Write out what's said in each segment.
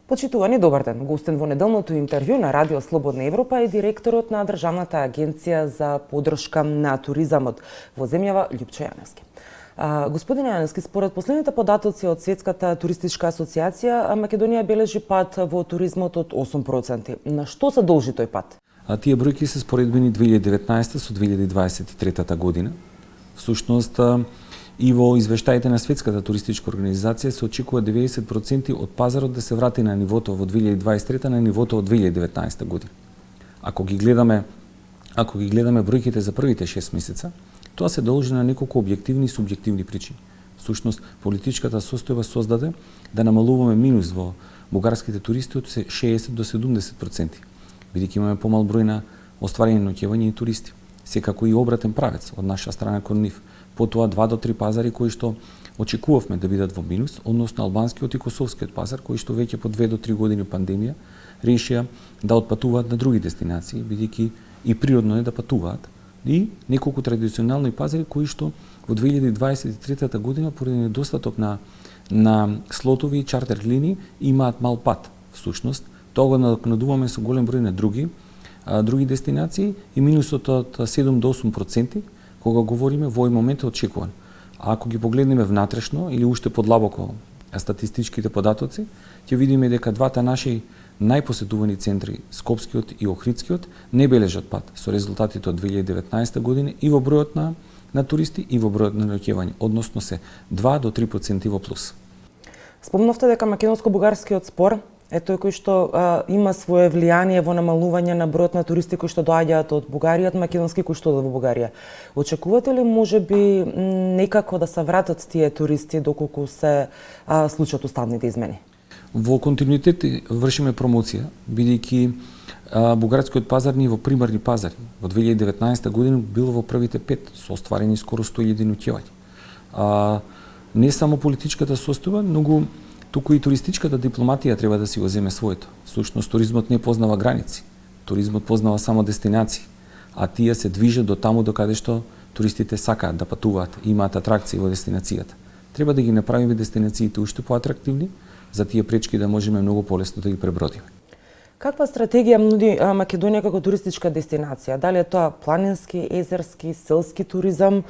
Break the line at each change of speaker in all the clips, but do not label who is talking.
Почитувани, добар ден. Гостен во неделното интервју на Радио Слободна Европа е директорот на Државната агенција за поддршка на туризамот во земјава Љупчо Јаневски. Господин Јаневски, според последните податоци од Светската туристичка асоциација, Македонија бележи пад во туризмот од 8%. На што се должи тој пад?
Тие бројки се споредбени 2019 со 2023 година. Всушност, и во извештаите на Светската туристичка организација се очекува 90% од пазарот да се врати на нивото во 2023 на нивото од 2019 година. Ако ги гледаме бројките за првите 6 месеца, тоа се должи на неколку објективни и субјективни причини. Всушност, политичката состојба создаде да намалуваме минус во бугарските туристи од 60 до 70%, бидејќи имаме помал број на остварени ноќевања и туристи. Секако и обратен правец од наша страна кон нив. Потоа 2 до 3 пазари кои што очекувавме да бидат во минус, односно албанскиот и косовскиот пазар, кои што веќе по 2 до 3 години пандемија решија да отпатуваат на други дестинации, бидејќи и природно е да патуваат. И неколку традиционални пазари кои што во 2023 година поради недостаток на слотови и чартер линии имаат мал пат. Всушност, тоа го надокнадуваме со голем број на други дестинации и минусот од 7 до 8% кога говориме во овој момент е очекуван. А ако ги погледнеме внатрешно или уште подлабоко статистичките податоци, ќе видиме дека двата наши најпосетувани центри, Скопскиот и Охридскиот, не бележат пад со резултатите од 2019 година и во бројот на туристи и во бројот на ноќевања, односно се 2 до 3% во плюс.
Спомнавте дека македонско-бугарскиот спор е тој кој што има свое влијание во намалување на бројот на туристи кои што доаѓаат од Бугарија, од македонски кои што одат во Бугарија. Очекувате ли можеби некако да се вратат тие туристи доколку се случат уставните измени?
Во континуитет вршиме промоција, бидејќи бугарскиот пазар ни во примарни пазари во 2019 година било во првите 5 со остварени скоро 100.000 ноќевања. Не само политичката состојба, но туку и туристичката дипломатија треба да си го земе своето. Всушност, туризмот не познава граници. Туризмот познава само дестинации, а тие се движат до таму до каде што туристите сакаат да патуваат и имаат атракции во дестинацијата. Треба да ги направиме дестинациите уште поатрактивни, за тие пречки да можеме многу полесно да ги пребродиме.
Каква стратегија нуди Македонија како туристичка дестинација? Дали е тоа планински, езерски, селски туризам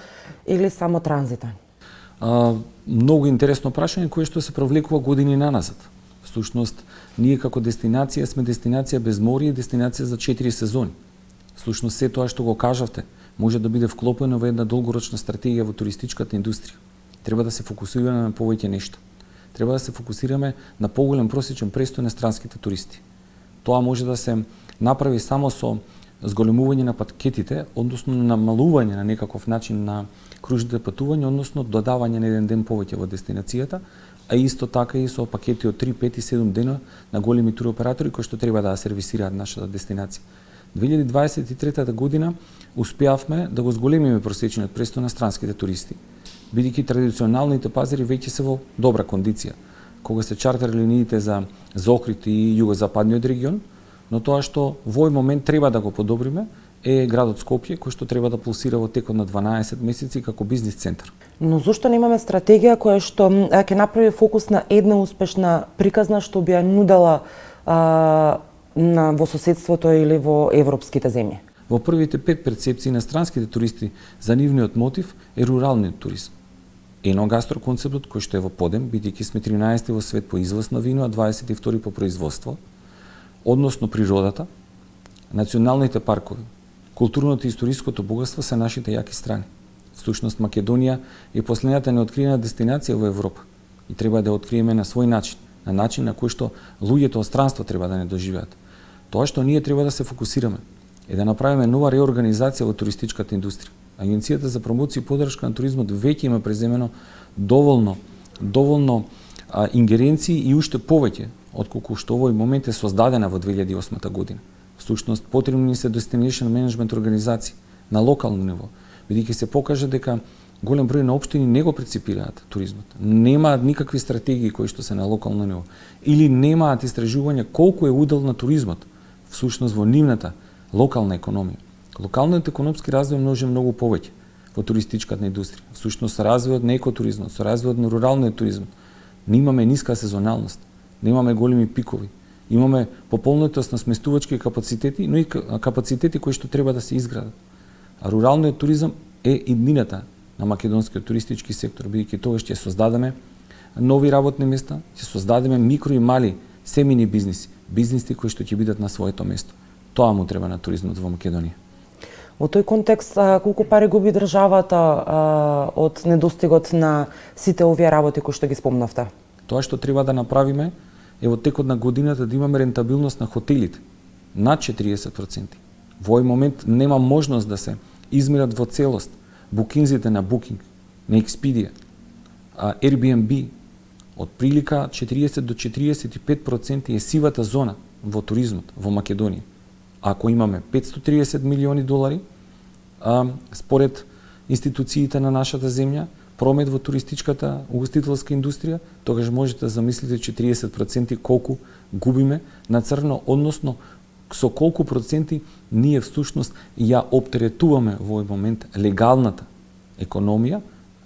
или само транзитен?
Многу интересно прашање кое што се провлекува години наназад. Всушност, ние како дестинација сме дестинација без море и дестинација за 4 сезони. Всушност, се тоа што го кажавте може да биде вклопено во една долгорочна стратегија во туристичката индустрија. Треба да се фокусираме на повеќе нешта. Треба да се фокусираме на поголем просечен престој на странските туристи. Тоа може да се направи само со зголемување на пакетите, односно намалување на некаков начин на кружните патувања, односно додавање на еден ден повеќе во дестинацијата, а исто така и со пакети од 3, 5 и 7 дена на големи туроператори кои што треба да сервисираат нашата дестинација. 2023 година успеавме да го зголемиме просечниот престој на странските туристи, бидејќи традиционалните пазари веќе се во добра кондиција, кога се чартер линиите за Охрид и југозападниот регион, но тоа што во овој момент треба да го подобриме е градот Скопје, кој што треба да пулсира во текот на 12 месеци како бизнис центар.
Но зошто немаме стратегија која што ќе направи фокус на една успешна приказна што би ја нудела во соседството или во европските земји?
Во првите 5 перцепции на странските туристи за нивниот мотив е руралниот туризм. Еногастро концептот кој што е во подем, бидејќи сме 13 во свет по извоз на вино, а 22 по производство, односно природата, националните паркови, културното и историското богатство се нашите јаки страни. Всушност, Македонија е последната неоткриена дестинација во Европа и треба да ја откриеме на свој начин, на начин на кој што луѓето од странство треба да не доживеат. Тоа што ние треба да се фокусираме е да направиме нова реорганизација во туристичката индустрија. Агенцијата за промоција и поддршка на туризмот веќе има преземено доволно ингеренции и уште повеќе отколку што овој момент е создадена во 2008 година. Всушност, потребни се destination management организации на локално ниво, бидејќи се покажа дека голем број на општини не го преципираат туризмот. Немаат никакви стратегии кои што се на локално ниво или немаат истражувања колку е удел на туризмот всушност во нивната локална економија. Локалниот економски развој може многу повеќе во туристичката индустрија. Всушност, развојот на екотуризмот, со развојот на руралниот туризм, ние имаме ниска сезоналност. немаме големи пикови. Имаме пополнетост на сместувачки капацитети, но и капацитети кои што треба да се изградат. А руралниот туризам е иднината на македонскиот туристички сектор, бидејќи тогаш ќе создадеме нови работни места, ќе создадеме микро и мали семейни бизниси, бизниси кои што ќе бидат на своето место. Тоа му треба на туризмот во Македонија.
Во тој контекст, колку пари губи државата од недостигот на сите овие работи кои што ги спомнавте?
Тоа што треба да направиме е во текот на годината да имаме рентабилност на хотелите над 40%. Во овој момент нема можност да се измерат во целост букинзите на Booking, на Expedia, Airbnb. Од прилика 40 до 45% е сивата зона во туризмот во Македонија. Ако имаме 530 милиони долари, според институциите на нашата земја, промет во туристичката угостителска индустрија, тогаш можете да замислите 40% колку губиме на црно, односно со колку проценти ние всушност ја оптеретуваме во овој момент легалната економија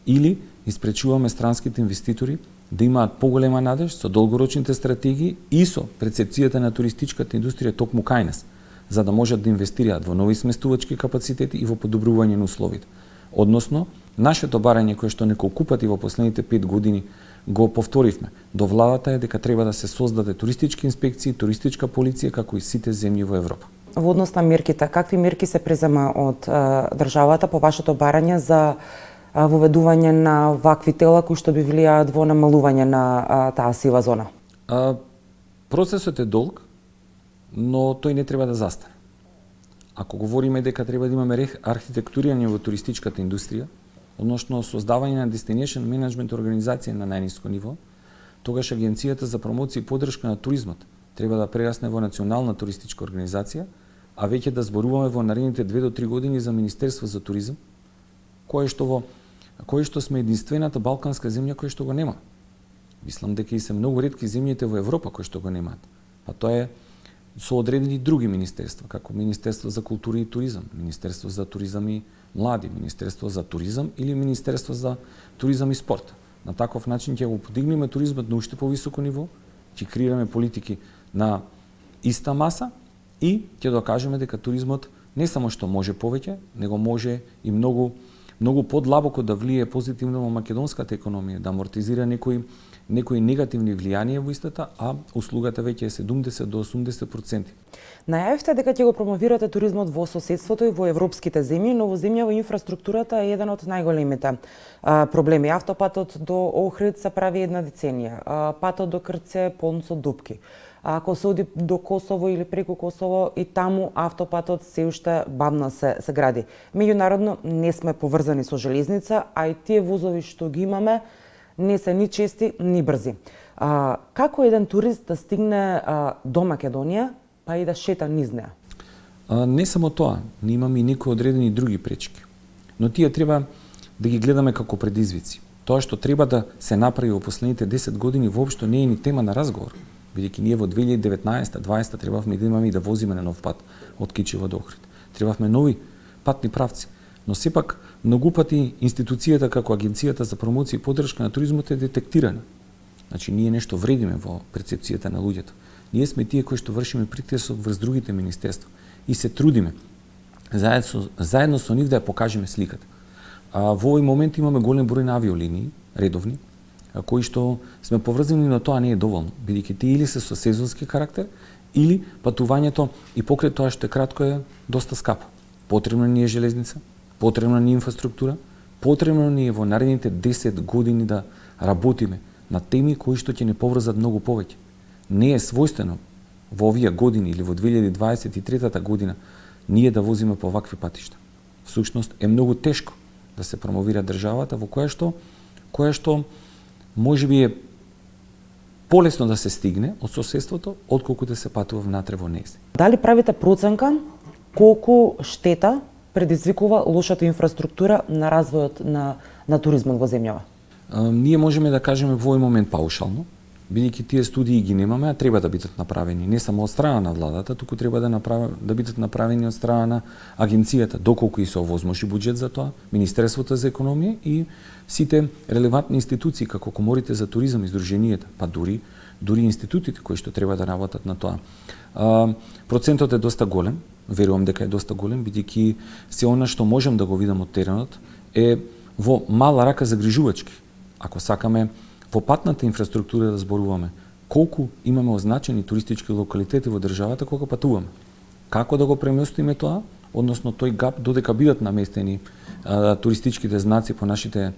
или испречуваме странските инвеститори да имаат поголема надеж со долгорочните стратегии и со перцепцијата на туристичката индустрија токму кај нас, за да можат да инвестираат во нови сместувачки капацитети и во подобрување на условите. Односно, нашето барање кое што неколку пати во последните 5 години го повторивме до владата е дека треба да се создаде туристички инспекции, туристичка полиција како и сите земји во Европа.
Во однос на мерките, какви мерки се презема од државата по вашето барање за воведување на вакви тела кои што би влијаат во намалување на таа сива зона?
Процесот е долг, но тој не треба да застане. Ако говориме дека треба да имаме архитектурирање во туристичката индустрија, односно создавање на destination management организација на најниско ниво, тогаш Агенцијата за промоција и поддршка на туризмот треба да прерасне во национална туристичка организација, а веќе да зборуваме во наредните 2 до 3 години за Министерство за туризам, кое што сме единствената балканска земја која што го нема. Мислам дека и се многу ретки земјите во Европа кои што го немаат. А тоа е со одредени други министерства, како Министерство за култура и туризам, Министерство за туризам и млади, Министерство за туризам или Министерство за туризам и спорт. На таков начин ќе го подигнеме туризмот на уште повисоко ниво, ќе креираме политики на иста маса и ќе докажеме дека туризмот не само што може повеќе, него може и многу подлабоко да влие позитивно во македонската економија, да амортизира некои негативни влијанија во истата, а услугата веќе е 70 до 80%.
Најавивте дека ќе го промовирате туризмот во соседството и во европските земји, но во земја инфраструктурата е еден од најголемите проблеми. Автопатот до Охрид се прави една деценија, патот до Крце е полн со дупки. Ако се оди до Косово или преку Косово, и таму автопатот се уште бавно се гради. Меѓународно не сме поврзани со железница, а и тие возови што ги имаме не се ни чести, ни брзи. Како еден турист да стигне до Македонија, па и да шета низ неа?
Не само тоа, ние имаме и некои одредени други пречки. Но тие треба да ги гледаме како предизвици. Тоа што треба да се направи во последните 10 години воопшто не е ни тема на разговор. Бидејќи ние во 2019-2020 требавме да имаме и да возиме на нов пат од Кичево до Охрид. Требавме нови патни правци. Но сепак многу пати институцијата како Агенцијата за промоција и поддршка на туризмот е детектирана. Значи ние нешто вредиме во перцепцијата на луѓето. Ние сме тие кои што вршиме притисок врз другите министерства и се трудиме заедно со нив да ја покажеме сликата. Во овој момент имаме голем број на авиолинии, редовни, кои што сме поврзани, но тоа не е доволно, бидејќи тие или се со сезонски карактер, или патувањето и покрај тоа што е кратко е доста скапо. Потребна ни е железница, потребна ни е инфраструктура, потребно ни е во наредните 10 години да работиме на теми кои што ќе не поврзат многу повеќе. Не е својствено во овие години или во 2023 година ние да возиме по вакви патишта. Всушност е многу тешко да се промовира државата во која што можеби е полесно да се стигне од соседството, отколку да се патува внатре во нејзе.
Дали правите проценка колку штета предизвикува лошата инфраструктура на развојот на туризмот во земјава?
Ние можеме да кажеме во овој момент паушално, бидејќи тие студии ги немаме, а треба да бидат направени не само од страна на владата, туку треба да бидат направени од страна на агенцијата, доколку и се овозможи буџет за тоа, Министерството за економија и сите релевантни институции како коморите за туризам и здруженијата, па дури дури институтите кои што треба да работат на тоа. Процентот е доста голем, верувам дека е доста голем, бидејќи се она што можам да го видам од теренот е во мала рака загрижувачки. Ако сакаме во патната инфраструктура да зборуваме, колку имаме означени туристички локалитети во државата кога патуваме. Како да го преместиме тоа, односно тој гап додека бидат наместени туристичките знаци по нашите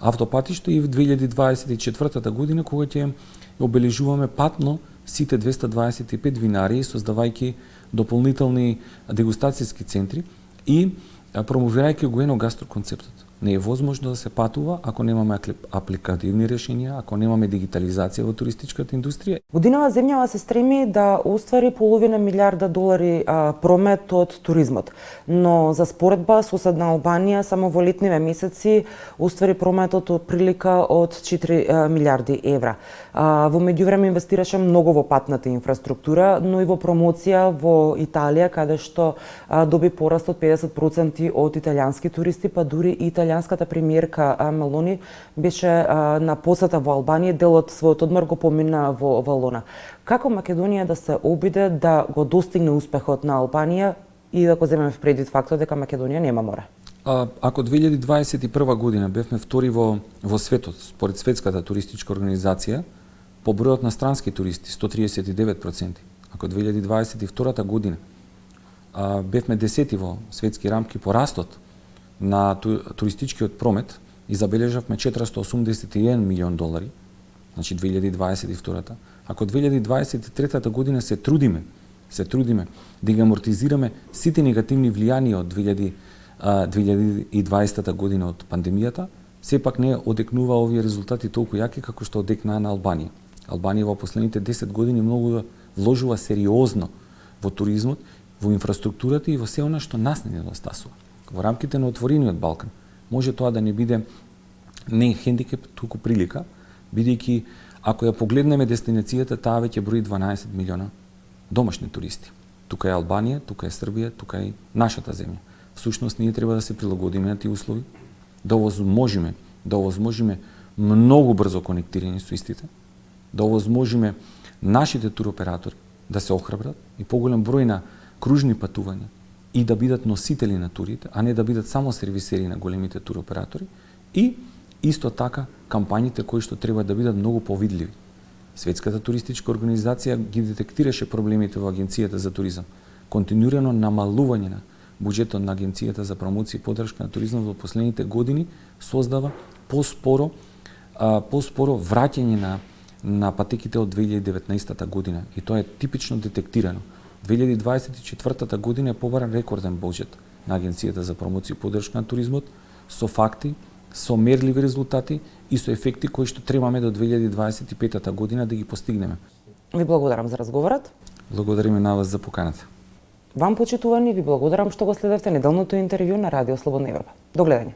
автопатишта и в 2024 година кога ќе обележуваме патно сите 225 винарии, создавајќи дополнителни дегустацијски центри и промовирајќи го еногастро концептот. Не е возможно да се патува ако немаме апликативни решенија, ако немаме дигитализација во туристичката индустрија.
Годинава земјава се стреми да оствари половина милиарда долари промет од туризмот. Но за споредба соседна Албанија само во летниве месеци оствари прометот од прилика од 4 милиарди евра. Во меѓувреме инвестираше многу во патната инфраструктура, но и во промоција во Италија, каде што доби пораст од 50% од италијански туристи, па дури италијанската премиерка Мелони беше на посета во Албанија, дел од својот одмор го помина во Валона. Како Македонија да се обиде да го достигне успехот на Албанија и да го земеме в предвид фактот дека Македонија нема море?
Ако 2021 година бевме втори во светот, според Светската туристичка организација, по бројот на странски туристи 139%. Ако 2022 година бевме 10 во светски рамки по растот на туристичкиот промет и забележавме 481 милион долари, значи 2022-та. Ако 2023 година се трудиме да ги амортизираме сите негативни влијанија од 2020 година од пандемијата, сепак не одекнува овие резултати толку јаки како што одекнаа на Албанија. Албанија во последните 10 години многу вложува сериозно во туризмот, во инфраструктурата и во се она што нас не недостасува. Во рамките на отворениот Балкан може тоа да не биде не хендикеп, туку прилика, бидејќи ако ја погледнеме дестинацијата, таа веќе брои 12 милиона домашни туристи. Тука е Албанија, тука е Србија, тука е нашата земја. Всушност ние треба да се прилагодиме на тие услови, да овозможиме многу брзо конектирање со истите, да овозможиме нашите туроператори да се охрабрат и поголем број на кружни патувања и да бидат носители на турите, а не да бидат само сервисери на големите туроператори и исто така кампањите кои што треба да бидат многу повидливи. Светската туристичка организација ги детектираше проблемите во Агенцијата за туризам. Континуирано намалување на буџетот на Агенцијата за промоција и поддршка на туризмот во последните години создава поспоро враќање на патеките од 2019 година и тоа е типично детектирано. 2024 година е побаран рекорден буџет на Агенцијата за промоција и поддршка на туризмот со факти, со мерливи резултати и со ефекти кои што требаме до 2025 година да ги постигнеме.
Ви благодарам за разговорот.
Благодариме на вас за поканата.
Вам, почитувани, ви благодарам што го следевте неделното интервју на Радио Слободна Европа. До гледање.